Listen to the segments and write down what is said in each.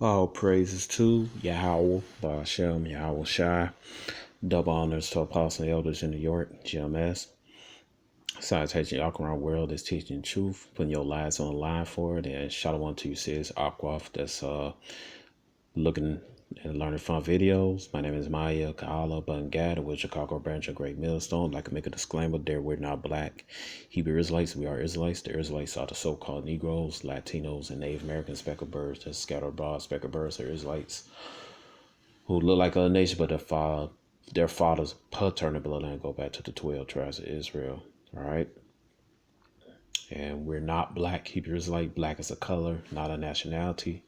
All praises to Yahweh, Hashem, Yahweh Shai. Double honors to Apostle and Elders in New York, GMS. Besides teaching y'all around the world is teaching truth, putting your lives on the line for it. And shout out to you, sis Aquaf, that's looking and learning from videos. My name is Maya Kaala Bungada with Chicago branch of Great Millstone. I'd like to make a disclaimer there, we're not black Hebrew Israelites, we are Israelites. The Israelites are the so-called Negroes, Latinos, and Native American speckled birds that scatter abroad. Speckled birds are Israelites who look like other nations, but their father's paternal bloodline go back to the 12 tribes of Israel. All right. And we're not black Hebrew Israelite. Black is a color, not a nationality.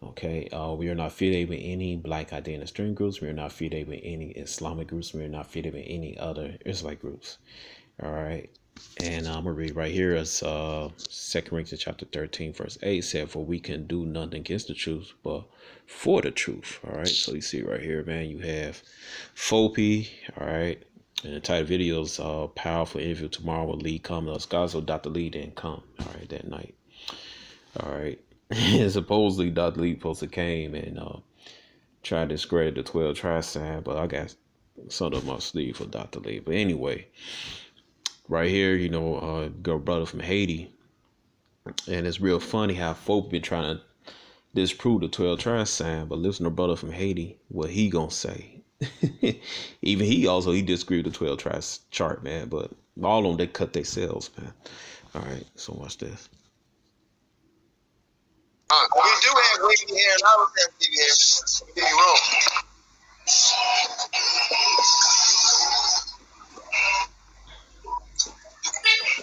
Okay, we are not affiliated with any black identity string groups. We are not affiliated with any Islamic groups. We are not affiliated with any other Israelite groups. All right, and I'm gonna read right here as 2 Corinthians chapter 13, verse 8 said, "For we can do nothing against the truth, but for the truth." All right, so you see right here, man, you have FOPE. All right, and the title video is "Powerful Interview Tomorrow with Lee Come." So Dr. Lee didn't come. All right, that night. All right. And supposedly Dr. Lee supposed to came and tried to discredit the 12 tri sign, but I got something up my sleeve for Dr. Lee. But anyway, right here, girl brother from Haiti, and it's real funny how folk been trying to disprove the 12 tri sign, but listen to brother from Haiti, what he gonna say. Even he disagreed with the 12 tri chart, man, but all of them, they cut themselves, man. All right, so watch this. We do have wavy hair, and I don't have wavy hair. Don't get me wrong.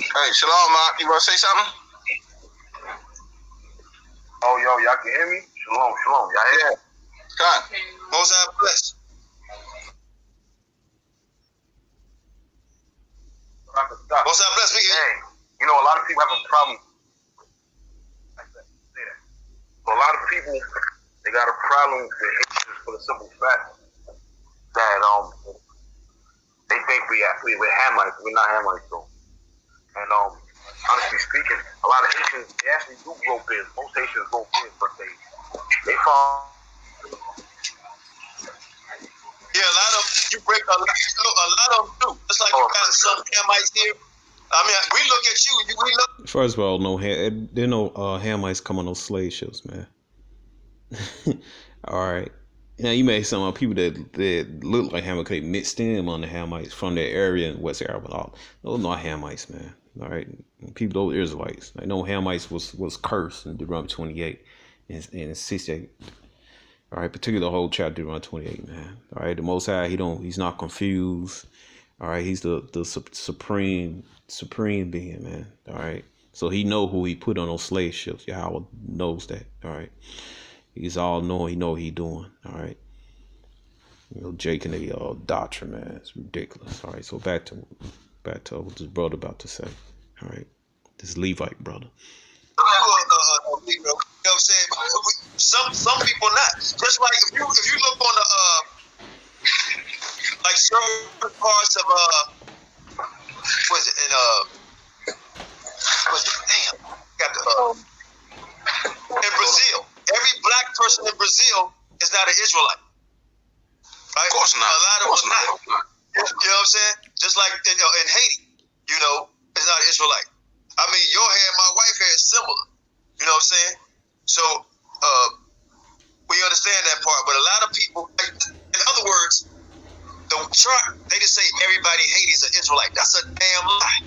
Hey, Shalom, Mark. You want to say something? Oh, yo, y'all can hear me? Shalom, shalom. Y'all hear me? God, most I bless. Most I bless. Hey, a lot of people have a problem. So a lot of people, they got a problem with Haitians for the simple fact that they think we're Hamites. We're not Hamites though. And honestly speaking, a lot of Haitians, they actually do grow beards. Most Haitians grow beards, but they fall. Yeah, a lot of you break a lot of them do. Just like you got some Hamites here. I mean, we look at you. We look. First of all, there are no Hamites come on those slave ships, man. All right. Now you may some people that look like Hamites, they mixed in among the Hamites from that area in West Arab, but those are not Hamites, man. All right, people, those Israelites. I know Hamites was cursed in Deuteronomy 28 and 68. All right, particularly the whole chapter Deuteronomy 28, man. All right, the Most High, he's not confused. All right, he's the supreme being, man. All right, so he know who he put on those slave ships. Yahweh knows that. All right, he's all knowing. He know what he doing. All right, Jake and the doctrine, man, it's ridiculous. All right, so back to what this brother about to say. All right, this Levite brother. You know what I'm saying? Some people not. Just like if you look on the like certain parts of what's it damn got the in Brazil. Every black person in Brazil is not an Israelite. Right? Of course not. A lot of them not. You know what I'm saying? Just like in Haiti, it's not Israelite. I mean, your hair and my wife's hair is similar. You know what I'm saying? So we understand that part, but a lot of people, in other words, the chart, they just say everybody in Haiti is an Israelite. That's a damn lie.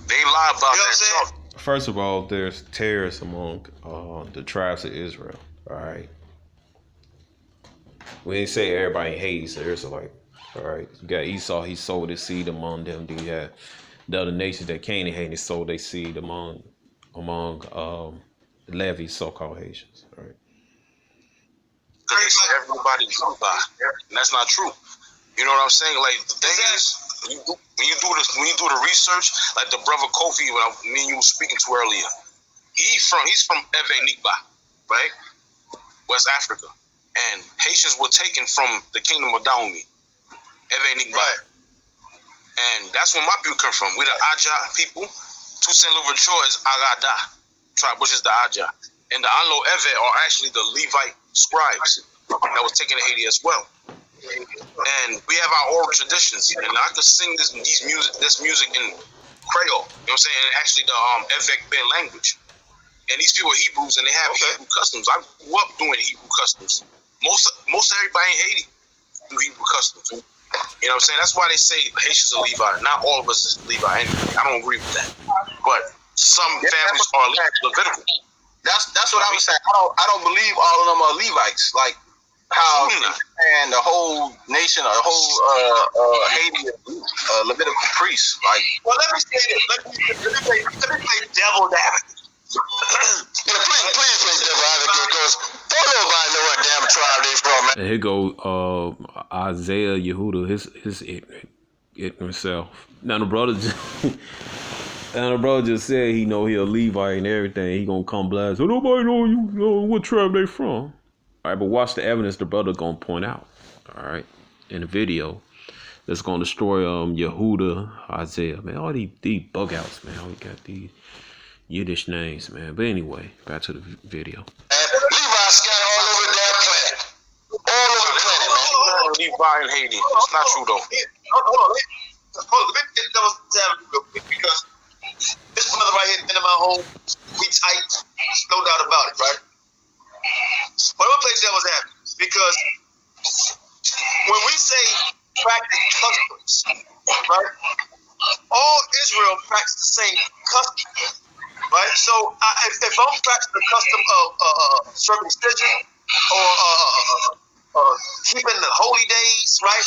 They lie about that chart. First of all, there's terrorists among the tribes of Israel. All right. We didn't say everybody in Haiti is an Israelite. All right. You got Esau, he sold his seed among them. Then you have the other nations that came to Haiti sold their seed among Levi, so-called Hatians. All right. Everybody's Levi, and that's not true. You know what I'm saying? Like the thing is, when you do the research, like the brother Kofi, me and you were speaking to earlier, he's from Eve Nikba, right, West Africa, and Haitians were taken from the kingdom of Dahomey, Eve Nikba, right. And that's where my people come from. We're the Aja people. Toussaint Louverture is Agada tribe, which is the Aja. and the Anlo Evet are actually the Levite scribes that was taken to Haiti as well. And we have our oral traditions, and I could sing this music in Creole. You know what I'm saying? And actually the Evet Ben language. And these people are Hebrews, and they have Hebrew customs. I grew up doing Hebrew customs. Most everybody in Haiti do Hebrew customs. You know what I'm saying? That's why they say Haitians are Levi. Not all of us is Levi. And I don't agree with that. But some families are Levitical. That's what I was saying. I don't believe all of them are Levites. Like how and the whole nation, the whole Haiti, Levitical priests. Like, well, let me say this. Let me play devil's advocate. Yeah, please play devil's advocate, because don't nobody know what damn tribe they from, man. And here go Isaiah Yehuda, his ignorant self. Now the brother just said he know he a Levite and everything. He gonna come blast. So nobody know what tribe they from. All right, but watch the evidence the brother gonna point out. All right, in the video that's gonna destroy Yehuda, Isaiah, man. All these bug outs, man. All we got these Yiddish names, man. But anyway, back to the video. Levi scattered all over the damn planet. All over the planet, man. Levi in Haiti. It's not true, though. Hold on. Let me get devil's advocate real quick, because this brother right here been in my home. We tight. No doubt about it, right? But I'm going to play devil's advocate, because when we say practice customs, right? All Israel practice the same customs. Right, so if I'm practicing the custom of circumcision or keeping the holy days, right,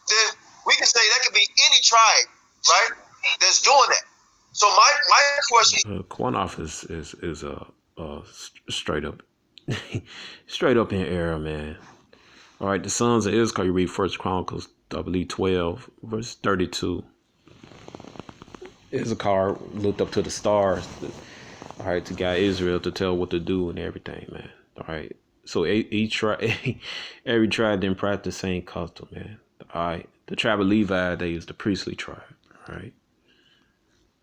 then we can say that could be any tribe, right, that's doing that. So my question, Quanoff is straight up straight up in error, man. All right, the sons of Issachar, you read First Chronicles, I believe 12, verse 32. Issachar looked up to the stars, all right, to guide Israel to tell what to do and everything, man. All right, so every tribe didn't practice the same custom, man. All right, the tribe of Levi, they was the priestly tribe. All right,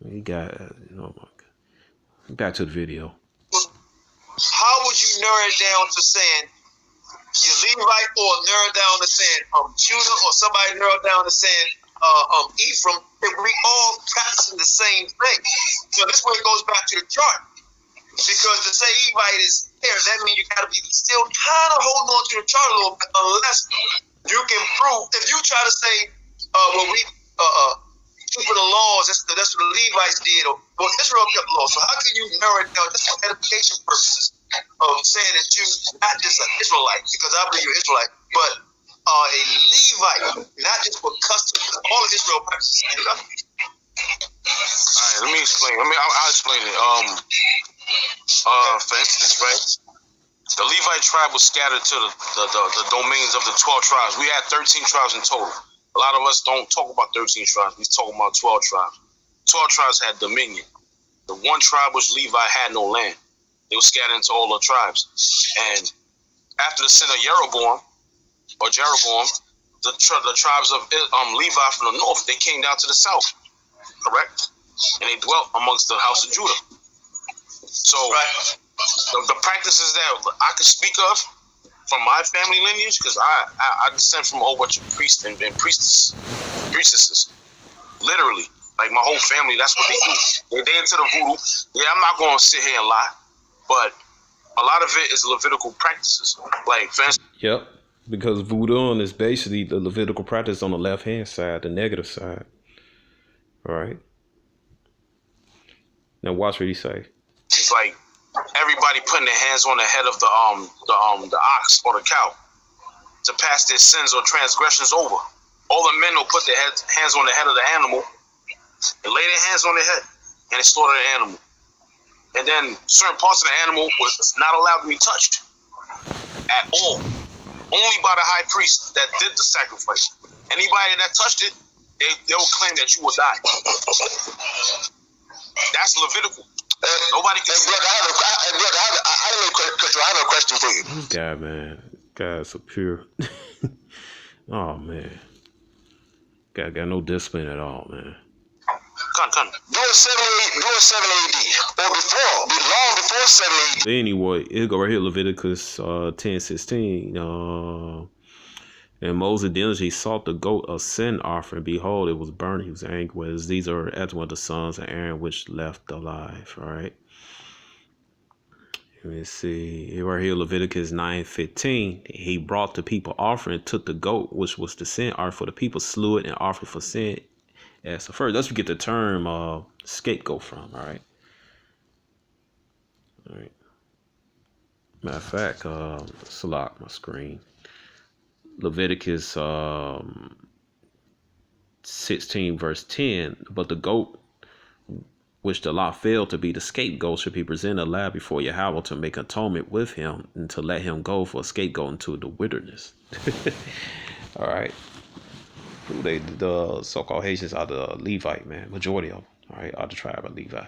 we got back to the video. How would you narrow it down to saying you're Levite, or narrow down to saying Judah, or somebody narrow down to saying Ephraim, if we all practicing the same thing? So this way it goes back to the chart. Because to say Levite is here, that means you got to be still kind of holding on to the chart a little bit, unless you can prove. If you try to say, we keeping the laws, that's what the Levites did, or Israel kept the laws. So how can you narrow it down just for edification purposes of saying that you're not just an Israelite, because I believe you're Israelite, but a Levite, not just for custom. All of Israel practices. All right, let me explain. I'll explain it. For instance, right, the Levite tribe was scattered to the domains of the 12 tribes. We had 13 tribes in total. A lot of us don't talk about 13 tribes. We talk about 12 tribes. 12 tribes had dominion. The one tribe which Levi had no land. They were scattered into all the tribes. And after the sin of Jeroboam, the tribes of Levi from the north, they came down to the south, correct? And they dwelt amongst the house of Judah. So the practices that I could speak of from my family lineage, because I descend from a whole bunch of priests and priestesses, literally. Like my whole family, that's what they do. They into the voodoo. Yeah, I'm not going to sit here and lie, but a lot of it is Levitical practices. Like, for instance, yep, because voodoo is basically the Levitical practice on the left-hand side, the negative side. All right. Now watch what he say. It's like everybody putting their hands on the head of the ox or the cow to pass their sins or transgressions over. All the men will put their hands on the head of the animal and lay their hands on their head, and they slaughter the animal. And then certain parts of the animal was not allowed to be touched at all. Only by the high priest that did the sacrifice. Anybody that touched it, they will claim that you will die. That's Levitical. Nobody can say that. I have a question for you. This guy, man. This guy's so pure. Oh, man. Guy got no discipline at all, man. During 7 AD, or long before 7 AD. But anyway, it'll go right here, Leviticus 10:16. And Moses diligently sought the goat of sin offering. Behold, it was burnt. He was angry with us. These are as one of the sons of Aaron which left alive. All right. Let me see. Right here, Leviticus 9:15. He brought the people offering, took the goat, which was the sin offering for the people, slew it, and offered for sin. As the first, that's where we get the term scapegoat from. All right. All right. Matter of fact, let's lock my screen. Leviticus 16 verse 10. But the goat which the law failed to be the scapegoat should be presented alive before Yahweh to make atonement with him and to let him go for a scapegoat into the wilderness. All right. The so-called Haitians are the Levi, man. Majority of them. All right. Are the tribe of Levi.